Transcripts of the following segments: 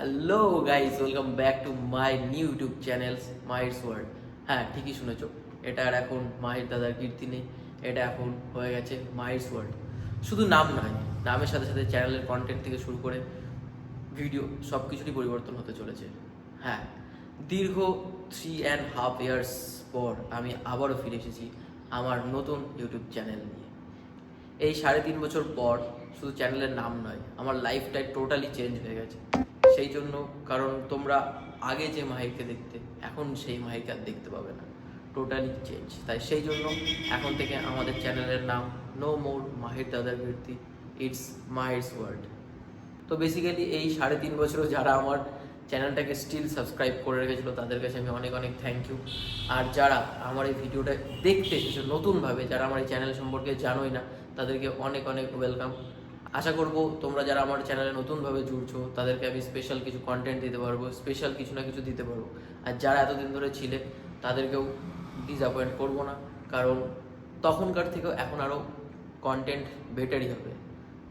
Hello guys, welcome back to my new YouTube channel Mahir's World. হ্যাঁ, ঠিকই শুনেছো, এটা আর এখন মাহির দাদার কীর্তি নেই, এটা এখন হয়ে গেছে মাহিরস ওয়ার্ল্ড। শুধু নাম নয়, নামের সাথে সাথে চ্যানেলের কন্টেন্ট থেকে শুরু করে ভিডিও সব কিছুরই পরিবর্তন হতে চলেছে। হ্যাঁ, দীর্ঘ 3.5 ইয়ার্স পর আমি আবারও ফিরে এসেছি আমার নতুন ইউটিউব চ্যানেল নিয়ে। এই 3.5 বছর পর শুধু চ্যানেলের নাম নয়, আমার লাইফটাই টোটালি চেঞ্জ হয়ে গেছে। সেই জন্য, কারণ তোমরা আগে যে মাহিরকে দেখতে, এখন সেই মাহিরকে আর দেখতে পাবে না, টোটালি চেঞ্জ। তাই সেই জন্য এখন থেকে আমাদের চ্যানেলের নাম নো মোর মাহির দাদার কীর্তি, ইটস মাহিরস ওয়ার্ল্ড। তো বেসিক্যালি এই 3.5 বছরও যারা আমার চ্যানেলটাকে স্টিল সাবস্ক্রাইব করে রেখেছিলো তাদের কাছে আমি অনেক অনেক থ্যাংক ইউ। আর যারা আমার এই ভিডিওটা দেখতে এসেছো নতুনভাবে, যারা আমার এই চ্যানেল সম্পর্কে জানোই না, তাদেরকে অনেক অনেক ওয়েলকাম। আশা করব তোমরা যারা আমার চ্যানেলে নতুনভাবে জুড়ছো তাদেরকে আমি স্পেশাল কিছু কন্টেন্ট দিতে পারবো, স্পেশাল কিছু না কিছু দিতে পারবো। আর যারা এতদিন ধরে ছিলে তাদেরকেও ডিসঅ্যাপয়েন্ট করবো না, কারণ তখনকার থেকেও এখন আরও কন্টেন্ট বেটারই হবে।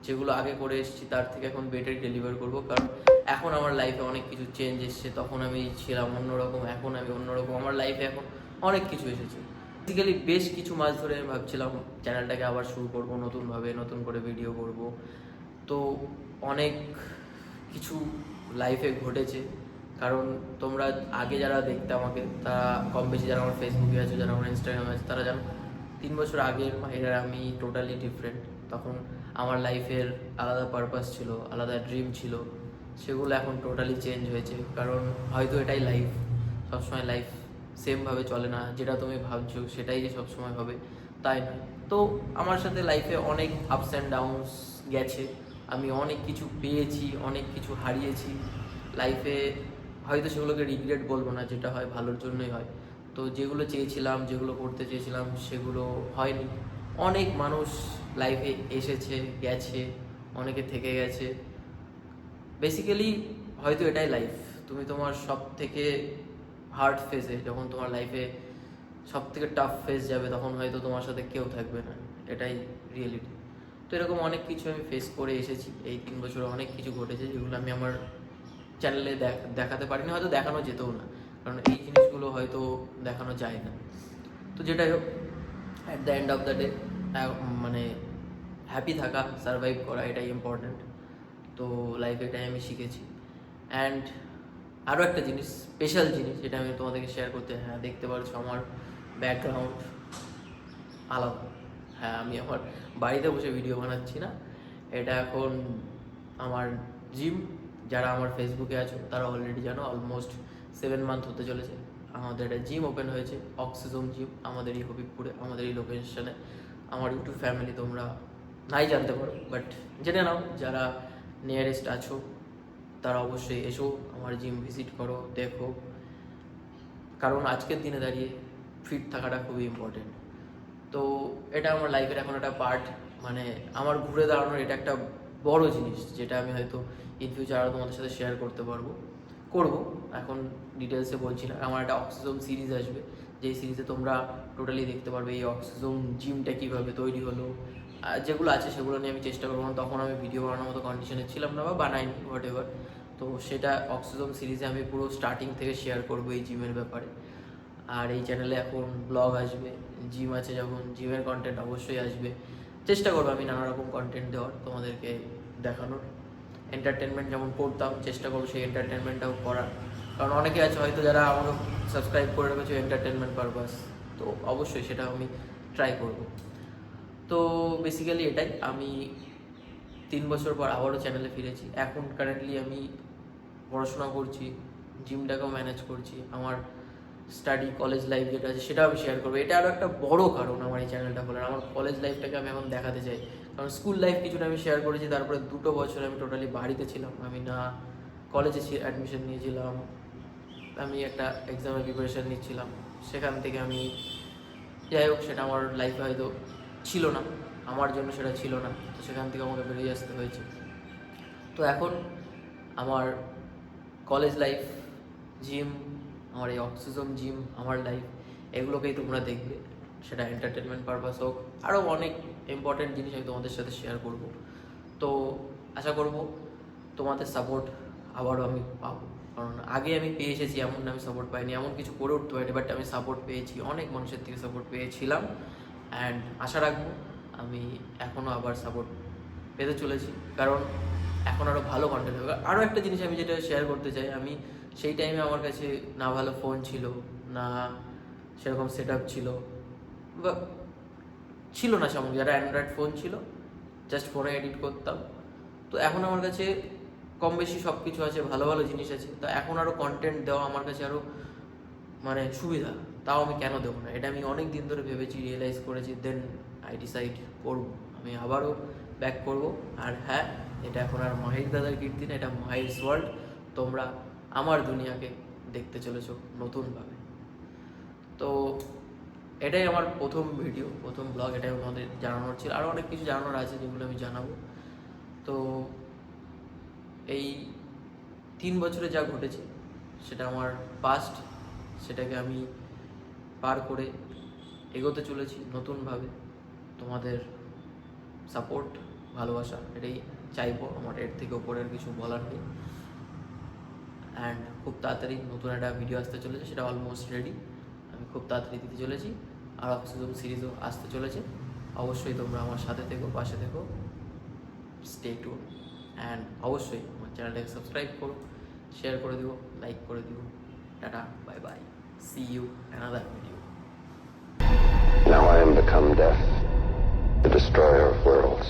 যেগুলো আগে করে এসেছি তার থেকে এখন বেটার ডেলিভার করব, কারণ এখন আমার লাইফে অনেক কিছু চেঞ্জ এসছে। তখন আমি ছিলাম অন্যরকম, এখন আমি অন্যরকম। আমার লাইফে এখন অনেক কিছু এসেছে। বেসিক্যালি বেশ কিছু মাস ধরে আমি ভাবছিলাম চ্যানেলটাকে আবার শুরু করব নতুনভাবে, নতুন করে ভিডিও করব। তো অনেক কিছু লাইফে ঘটেছে, কারণ তোমরা আগে যারা দেখতে আমাকে, তারা কম বেশি, যারা আমার ফেসবুকে আছে, যারা আমার ইনস্টাগ্রামে আছে, তারা জানো 3 বছর আগের মাহিরা আমি টোটালি ডিফারেন্ট। তখন আমার লাইফের আলাদা পারপাস ছিল, আলাদা ড্রিম ছিল, সেগুলো এখন টোটালি চেঞ্জ হয়েছে। কারণ হয়তো এটাই লাইফ, সবসময় লাইফ সেমভাবে চলে না। যেটা তুমি ভাবছো সেটাই যে সবসময় হবে তাই নয়। তো আমার সাথে লাইফে অনেক আপস অ্যান্ড ডাউনস গেছে, আমি অনেক কিছু পেয়েছি, অনেক কিছু হারিয়েছি লাইফে। হয়তো সেগুলোকে রিগ্রেট বলবো না, যেটা হয় ভালোর জন্যই হয়। তো যেগুলো চেয়েছিলাম, যেগুলো করতে চেয়েছিলাম, সেগুলো হয়নি। অনেক মানুষ লাইফে এসেছে গেছে, অনেকে থেকে গেছে। বেসিক্যালি হয়তো এটাই লাইফ। তুমি তোমার সব থেকে হার্ড ফেজে, যখন তোমার লাইফে সব থেকে টাফ ফেজ যাবে, তখন হয়তো তোমার সাথে কেউ থাকবে না, এটাই রিয়েলিটি। তো এরকম অনেক কিছু আমি ফেস করে এসেছি। এই 3 বছরে অনেক কিছু ঘটেছে, যেগুলো আমি আমার চ্যানেলে দেখাতে পারিনি, হয়তো দেখানো যেতেও না, কারণ এই জিনিসগুলো হয়তো দেখানো যায় না। তো যেটাই হোক, at the end of the day মানে হ্যাপি থাকা, সারভাইভ করা, এটাই ইম্পর্ট্যান্ট। তো লাইফে এটাই আমি শিখেছি। অ্যান্ড আরও একটা জিনিস, স্পেশাল জিনিস, যেটা আমি তোমাদেরকে শেয়ার করতে, হ্যাঁ দেখতে পাচ্ছ আমার ব্যাকগ্রাউন্ড আলাদা। হ্যাঁ, আমি আমার বাড়িতে বসে ভিডিও বানাচ্ছি না, এটা এখন আমার জিম। যারা আমার ফেসবুকে আছো তারা অলরেডি জানো, অলমোস্ট 7 মান্থ হতে চলেছে আমাদের একটা জিম ওপেন হয়েছে, অক্সিজোম জিম, আমাদের এই হবিবপুরে, আমাদের এই লোকেশনে। আমার ইউটিউব ফ্যামিলি তোমরা নাই জানতে পারো, বাট জেনে নাও যারা নিয়ারেস্ট আছো তারা অবশ্যই এসো, আমার জিম ভিজিট করো, দেখো। কারণ আজকের দিনে দাঁড়িয়ে ফিট থাকাটা খুবই ইম্পর্টেন্ট। তো এটা আমার লাইফের এখন একটা পার্ট, মানে আমার ঘুরে দাঁড়ানোর এটা একটা বড় জিনিস, যেটা আমি হয়তো ইন ফিউচার আরও তোমাদের সাথে শেয়ার করতে করবো। এখন ডিটেলসে বলছি না। আমার একটা অক্সিজোম সিরিজ আসবে, যেই সিরিজে তোমরা টোটালি দেখতে পারবে এই অক্সিজোম জিমটা কীভাবে তৈরি হলো। যেগুলো আছে সেগুলো নিয়ে আমি চেষ্টা করবো, তখন আমি ভিডিও বানানোর মতো কন্ডিশনে ছিলাম না, বা বানাইনি, হোয়াট এভার। তো সেটা অক্সিজোম সিরিজে আমি পুরো স্টার্টিং থেকে শেয়ার করবো এই জিমের ব্যাপারে। আর এই চ্যানেলে এখন ব্লগ আসবে, জিম আছে যখন জিমের কন্টেন্ট অবশ্যই আসবে। চেষ্টা করবো আমি নানা রকম কন্টেন্ট দেওয়ার, তোমাদেরকে দেখানোর। এন্টারটেনমেন্ট যেমন করতাম, চেষ্টা করবো সেই এন্টারটেনমেন্টটাও করার। কারণ অনেকে আছে হয়তো যারা আমাকে সাবস্ক্রাইব করে রেখেছে এন্টারটেনমেন্ট পারপাস, তো অবশ্যই সেটা আমি ট্রাই করব। তো বেসিক্যালি এটাই, আমি 3 বছর পর আবারও চ্যানেলে ফিরেছি। এখন কারেন্টলি আমি পড়াশোনা করছি, জিমটাকেও ম্যানেজ করছি, আমার স্টাডি কলেজ লাইফ যেটা আছে সেটাও আমি শেয়ার করবো। এটা আরও একটা বড় কারণ আমার এই চ্যানেলটা খোলার, আমার কলেজ লাইফটাকে আমি এখন দেখাতে চাই। কারণ স্কুল লাইফ কিছুটা আমি শেয়ার করেছি, তারপরে 2 বছর আমি টোটালি বাড়িতে ছিলাম, আমি না কলেজে অ্যাডমিশন নিয়েছিলাম, আমি একটা এক্সামের প্রিপারেশান নিচ্ছিলাম। সেখান থেকে আমি, যাই হোক, সেটা আমার লাইফে হয়তো ছিল না, আমার জন্য সেটা ছিল না, তো সেখান থেকে আমাকে বেরিয়ে আসতে হয়েছে। তো এখন আমার কলেজ লাইফ, জিম, আমার এই অক্সিজোম জিম, আমার লাইফ, এগুলোকেই তোমরা দেখবে। সেটা এন্টারটেনমেন্ট পারপাস হোক, আরও অনেক ইম্পর্টেন্ট জিনিস আমি তোমাদের সাথে শেয়ার করব। তো আশা করব তোমাদের সাপোর্ট আবারও আমি পাবো। কারণ আগে আমি পেয়ে এসেছি, এমন না আমি সাপোর্ট পাইনি, এমন কিছু করে উঠতে পারিনি, বাট আমি সাপোর্ট পেয়েছি, অনেক মানুষের থেকে সাপোর্ট পেয়েছিলাম। অ্যান্ড আশা রাখবো আমি এখনও আবার সাপোর্ট পেতে চলেছি, কারণ এখন আরও ভালো কন্টেন্ট হবে। আরও একটা জিনিস আমি যেটা শেয়ার করতে চাই, আমি সেই টাইমে আমার কাছে না ভালো ফোন ছিল, না সেরকম সেট আপ ছিল, বা ছিল না সামগ্রী, একটা অ্যান্ড্রয়েড ফোন ছিল, জাস্ট ফোনে এডিট করতাম। তো এখন আমার কাছে কম বেশি সব কিছু আছে, ভালো ভালো জিনিস আছে, তো এখন আরও কন্টেন্ট দেওয়া আমার কাছে আরও মানে সুবিধা। তাও আমি কেন দেবো না, এটা আমি অনেক দিন ধরে ভেবেছি, রিয়েলাইজ করেছি, দেন আই ডিসাইড করবো আমি আবারও ব্যাক করব। আর হ্যাঁ, এটা এখন আর মাহির দাদার কীর্তি না, এটা মাহিরস ওয়ার্ল্ড। তোমরা আমার দুনিয়াকে দেখতে চলেছো নতুনভাবে। তো এটাই আমার প্রথম ভিডিও, প্রথম ব্লগ, এটাই আমাদের জানানোর ছিল। আরও অনেক কিছু জানানোর আছে যেগুলো আমি জানাবো। তো এই 3 বছরে যা ঘটেছে সেটা আমার পাস্ট, সেটাকে আমি পার করে এগোতে চলেছি নতুনভাবে। তোমাদের সাপোর্ট, ভালোবাসা এটাই চাইবো, আমার এর থেকে ওপরের কিছু বলার নেই। অ্যান্ড খুব তাড়াতাড়ি নতুন একটা ভিডিও আসতে চলেছে, সেটা অলমোস্ট রেডি, আমি খুব তাড়াতাড়ি দিতে চলেছি। আর অক্সিজেন সিরিজও আসতে চলেছে, অবশ্যই তোমরা আমার সাথে থেকো, পাশে থেকো, স্টে টুন। অ্যান্ড অবশ্যই আমার চ্যানেলটাকে সাবস্ক্রাইব করো, শেয়ার করে দিও, লাইক করে দিও। টাটা, bye bye, see you another video. Now I am become death, the destroyer of worlds.